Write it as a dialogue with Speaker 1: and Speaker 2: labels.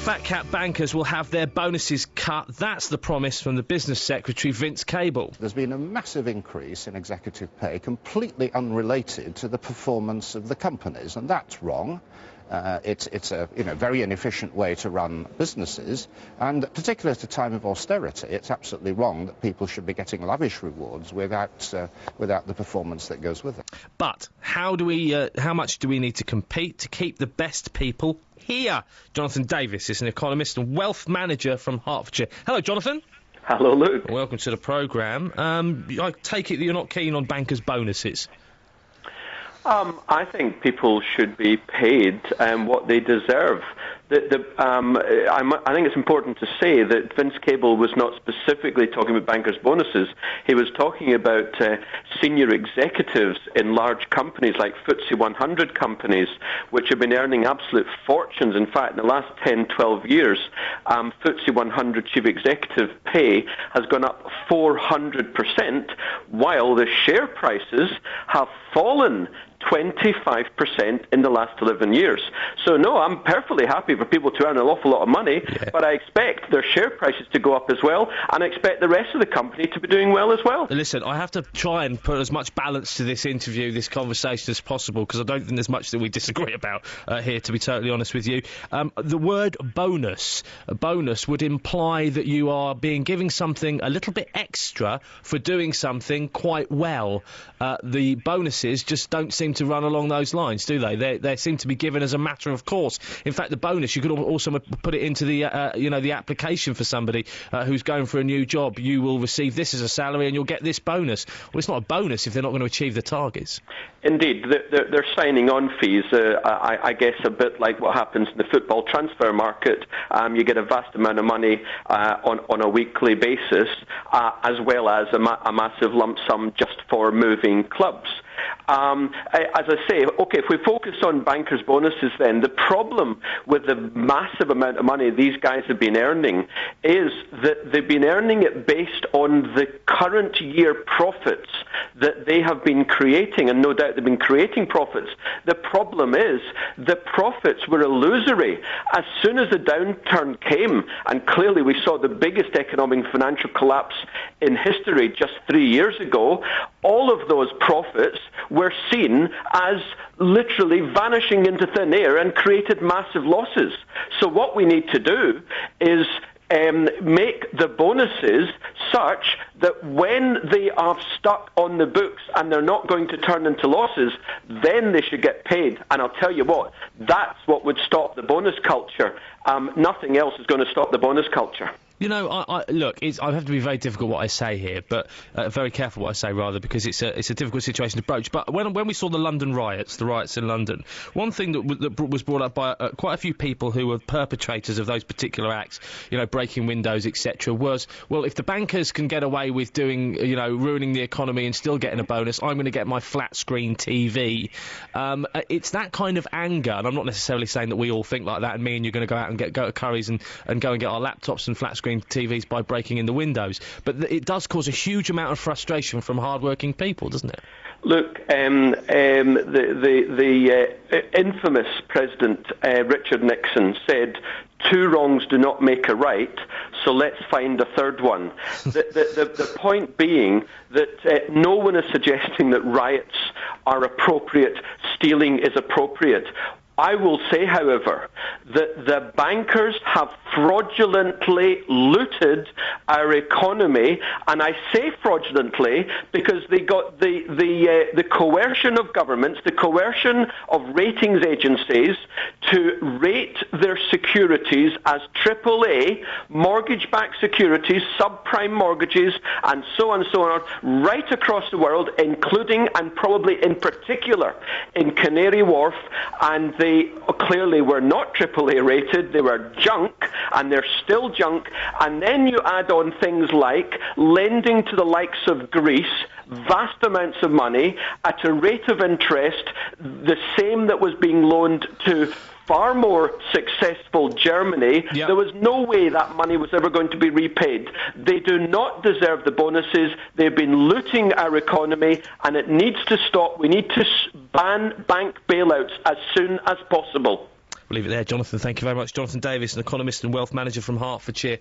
Speaker 1: Fat cat bankers will have their bonuses cut. That's the promise from the business secretary, Vince Cable.
Speaker 2: There's been a massive increase in executive pay, completely unrelated to the performance of the companies, and that's wrong. It's a very inefficient way to run businesses, and particularly at a time of austerity, it's absolutely wrong that people should be getting lavish rewards without the performance that goes with it.
Speaker 1: But how much do we need to compete to keep the best people here? Jonathan Davis is an economist and wealth manager from Hertfordshire. Hello, Jonathan.
Speaker 3: Hello, Luke.
Speaker 1: Welcome to the programme. I take it that you're not keen on bankers' bonuses.
Speaker 3: I think people should be paid what they deserve. I think it's important to say that Vince Cable was not specifically talking about bankers' bonuses. He was talking about senior executives in large companies like FTSE 100 companies, which have been earning absolute fortunes. In fact, in the last 10, 12 years, FTSE 100 chief executive pay has gone up 400%, while the share prices have fallen 25% in the last 11 years. So no, I'm perfectly happy for people to earn an awful lot of money, but I expect their share prices to go up as well, and I expect the rest of the company to be doing well as well.
Speaker 1: Listen, I have to try and put as much balance to this interview, this conversation as possible, because I don't think there's much that we disagree about here, to be totally honest with you. The word bonus, a bonus would imply that you are giving something a little bit extra for doing something quite well. The bonuses just don't seem to run along those lines, do they? They seem to be given as a matter of course. In fact, the bonus, you could also put it into the the application for somebody who's going for a new job. You will receive this as a salary and you'll get this bonus. Well, it's not a bonus if they're not going to achieve the targets.
Speaker 3: Indeed, they're signing on fees, I guess a bit like what happens in the football transfer market. You get a vast amount of money on a weekly basis, as well as a massive lump sum just for moving clubs. As I say, okay, if we focus on bankers' bonuses then, the problem with the massive amount of money these guys have been earning is that they've been earning it based on the current year profits that they have been creating, and no doubt they've been creating profits. The problem is the profits were illusory. As soon as the downturn came, and clearly we saw the biggest economic and financial collapse in history just 3 years ago, all of those profits were seen as literally vanishing into thin air and created massive losses. So what we need to do is make the bonuses such that when they are stuck on the books and they're not going to turn into losses, then they should get paid. And I'll tell you what, that's what would stop the bonus culture. Nothing else is going to stop the bonus culture.
Speaker 1: You know, look, I have to be very difficult what I say here, but very careful what I say, rather, because it's a difficult situation to broach. But when we saw the London riots, the riots in London, one thing that was brought up by quite a few people who were perpetrators of those particular acts, breaking windows, etc., was, well, if the bankers can get away with doing, ruining the economy and still getting a bonus, I'm going to get my flat screen TV. It's that kind of anger, and I'm not necessarily saying that we all think like that, and me and you're going to go out and go to Curry's and go and get our laptops and flat screen TVs by breaking in the windows, but it does cause a huge amount of frustration from hard-working people, doesn't it?
Speaker 3: Look, the infamous President Richard Nixon said, "Two wrongs do not make a right, so let's find a third one." The point being that no one is suggesting that riots are appropriate, stealing is appropriate. I will say, however, that the bankers have fraudulently looted our economy, and I say fraudulently because they got the coercion of governments, the coercion of ratings agencies to rate their securities as AAA, mortgage-backed securities, subprime mortgages, and so on and so on, right across the world, including and probably in particular in Canary Wharf, and they clearly were not AAA rated, they were junk, and they're still junk. And then you add on things like lending to the likes of Greece vast amounts of money at a rate of interest the same that was being loaned to far more successful Germany. Yep. There was no way that money was ever going to be repaid. They do not deserve the bonuses. They've been looting our economy, and it needs to stop. We need to ban bank bailouts as soon as possible.
Speaker 1: We'll leave it there. Jonathan, thank you very much. Jonathan Davis, an economist and wealth manager from Hertfordshire.